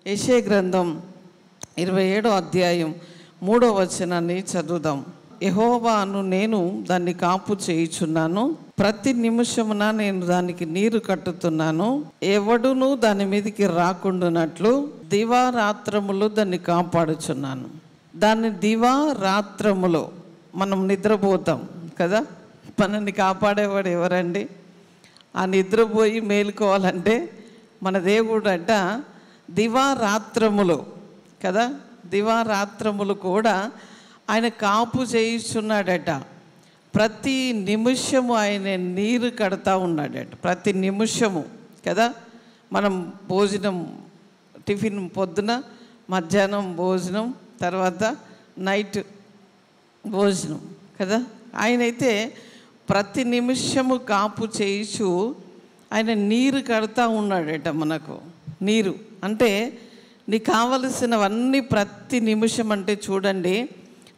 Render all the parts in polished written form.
యెషయా గ్రంథం 27వ అధ్యాయం 3వ వచనాన్ని చదువుదాం. యెహోవాను నేను దాన్ని కాపు చేయుచున్నాను, ప్రతి నిమిషమున నేను దానికి నీరు కట్టుతున్నాను, ఎవడునూ దాని మీదకి రాకుండానట్లు దివారాత్రములు దాన్ని కాపాడుచున్నాను. దాన్ని దివారాత్రములో మనం నిద్రపోతాం కదా, మనల్ని కాపాడేవాడు ఎవరండి? ఆ నిద్రపోయి మేలుకోవాలంటే మన దేవుడు అంట దివారాత్రములు కదా, దివారాత్రములు కూడా ఆయన కాపు చేయిస్తున్నాడట. ప్రతి నిమిషము ఆయన నీరు కడతా ఉన్నాడట, ప్రతి నిమిషము కదా. మనం భోజనం, టిఫిన్ పొద్దున, మధ్యాహ్నం భోజనం, తర్వాత నైట్ భోజనం కదా. ఆయనైతే ప్రతి నిమిషము కాపు చేయిచు ఆయన నీరు కడతా ఉన్నాడట. మనకు నీరు అంటే నీకు కావలసినవన్నీ ప్రతి నిమిషం. అంటే చూడండి,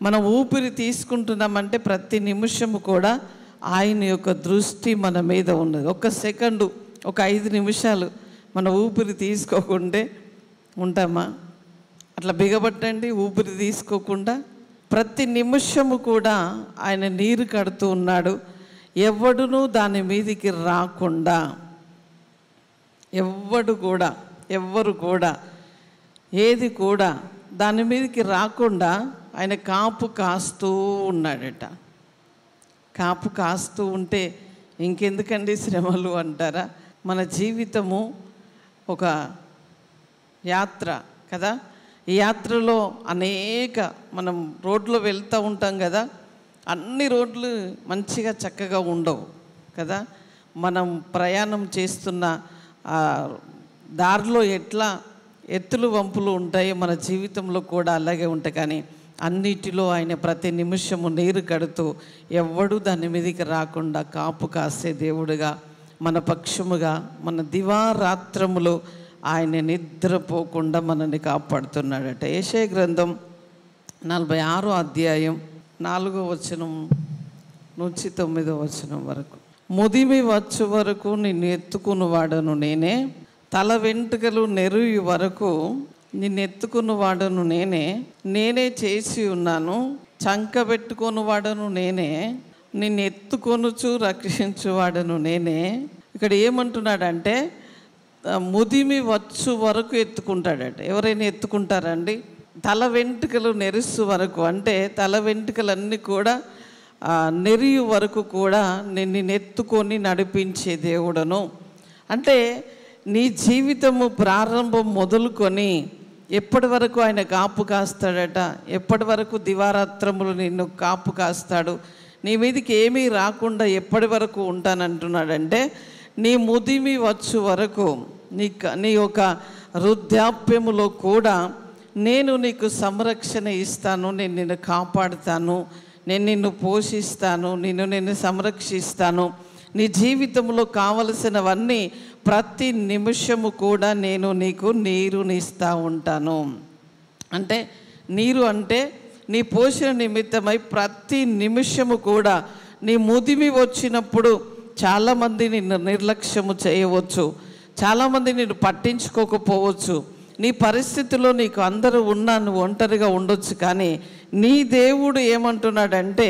మనం ఊపిరి తీసుకుంటున్నామంటే ప్రతి నిమిషము కూడా ఆయన యొక్క దృష్టి మన మీద ఉన్నది. ఒక సెకండు, ఒక 5 నిమిషాలు మన ఊపిరి తీసుకోకుంటే ఉంటామా? అట్లా బిగబట్టండి, ఊపిరి తీసుకోకుండా ప్రతి నిమిషము కూడా ఆయన నీరు కడుతూ ఉన్నాడు. ఎవడునూ దాని మీదికి రాకుండా, ఎవ్వరు కూడా ఏది కూడా దాని మీదకి రాకుండా ఆయన కాపు కాస్తూ ఉన్నాడట. కాపు కాస్తూ ఉంటే ఇంకెందుకండి శ్రమలు అంటారా? మన జీవితము ఒక యాత్ర కదా. ఈ యాత్రలో మనం రోడ్లో వెళ్తూ ఉంటాం కదా. అన్ని రోడ్లు మంచిగా చక్కగా ఉండవు కదా. మనం ప్రయాణం చేస్తున్న దారిలో ఎట్లా ఎత్తులు వంపులు ఉంటాయి, మన జీవితంలో కూడా అలాగే ఉంటాయి. కానీ అన్నిటిలో ఆయన ప్రతి నిమిషము నీరు కడుతూ ఎవ్వడూ దాని మీదకి రాకుండా కాపు కాసే దేవుడుగా, మన పక్షముగా, మన దివారాత్రములు ఆయన నిద్రపోకుండా మనల్ని కాపాడుతున్నాడట. యెషయా గ్రంథం 46వ అధ్యాయం 4వ వచనం నుంచి 9వ వచనం వరకు. ముదిమి వచ్చు వరకు నిన్ను ఎత్తుకుని వాడను నేనే, తల వెంట్రుకలు నెరుయి వరకు నిన్ను ఎత్తుకుని వాడను నేనే చేసి ఉన్నాను, చంకబెట్టుకొని వాడను నేనే, నిన్ను ఎత్తుకొనుచు రక్షించువాడను నేనే. ఇక్కడ ఏమంటున్నాడంటే ముదిమి వచ్చు వరకు ఎత్తుకుంటాడట. ఎవరైనా ఎత్తుకుంటారండి? తల వెంట్రుకలు నెరుసు వరకు, అంటే తల వెంట్రుకలన్నీ కూడా నెరియు వరకు కూడా నిన్ను ఎత్తుకొని నడిపించే దేవుడను. అంటే నీ జీవితము ప్రారంభం మొదలుకొని ఎప్పటి వరకు ఆయన కాపు కాస్తాడట. ఎప్పటి వరకు దివారాత్రములు నిన్ను కాపు కాస్తాడు. నీ మీదకి ఏమీ రాకుండా ఎప్పటి వరకు ఉంటానంటున్నాడంటే నీ ముదిమి వచ్చు వరకు, నీ యొక్క వృద్ధాప్యములో కూడా నేను నీకు సంరక్షణ ఇస్తాను, నేను నిన్ను కాపాడుతాను, నేను నిన్ను పోషిస్తాను, నిన్ను సంరక్షిస్తాను. నీ జీవితంలో కావలసినవన్నీ ప్రతి నిమిషము కూడా నేను నీకు నీరునిస్తూ ఉంటాను. అంటే నీరు అంటే నీ పోషణ నిమిత్తమై ప్రతి నిమిషము కూడా నీ ముదిమి వచ్చినప్పుడు చాలామంది నిన్ను నిర్లక్ష్యము చేయవచ్చు, చాలామంది నిన్ను పట్టించుకోకపోవచ్చు. నీ పరిస్థితిలో నీకు అందరూ ఉన్నా నువ్వు ఒంటరిగా ఉండొచ్చు. కానీ నీ దేవుడు ఏమంటున్నాడంటే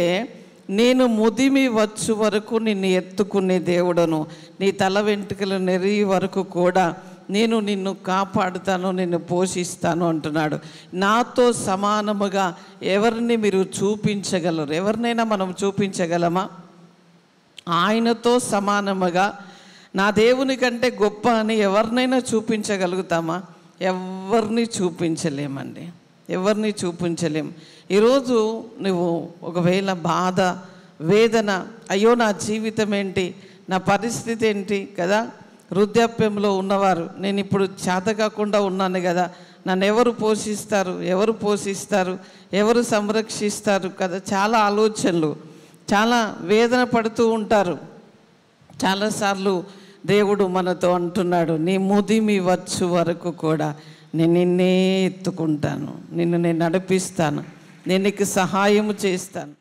నేను ముదిమి వచ్చు వరకు నిన్ను ఎత్తుకునే దేవుడను, నీ తల వెంట్రుకలు నెరిగి వరకు కూడా నేను నిన్ను కాపాడుతాను, నిన్ను పోషిస్తాను అంటున్నాడు. నాతో సమానముగా ఎవరిని మీరు చూపించగలరు? ఎవరినైనా మనం చూపించగలమా? ఆయనతో సమానముగా నా దేవుని కంటే గొప్ప అని ఎవరినైనా చూపించగలుగుతామా? ఎవరిని చూపించలేమండి, ఎవరిని చూపించలేం. ఈరోజు నువ్వు ఒకవేళ బాధ, వేదన, అయ్యో నా జీవితం ఏంటి, నా పరిస్థితి ఏంటి కదా. వృద్ధాప్యంలో ఉన్నవారు, నేను ఇప్పుడు చేత కాకుండా ఉన్నాను కదా, నన్ను ఎవరు పోషిస్తారు, ఎవరు సంరక్షిస్తారు కదా. చాలా ఆలోచనలు, చాలా వేదన పడుతూ ఉంటారు. చాలాసార్లు దేవుడు మనతో అంటున్నాడు, నీ ముదిమి వచ్చు వరకు కూడా నేను నిన్నే ఎత్తుకుంటాను, నిన్ను నేను నడిపిస్తాను, నేను నీకు సహాయము చేస్తాను.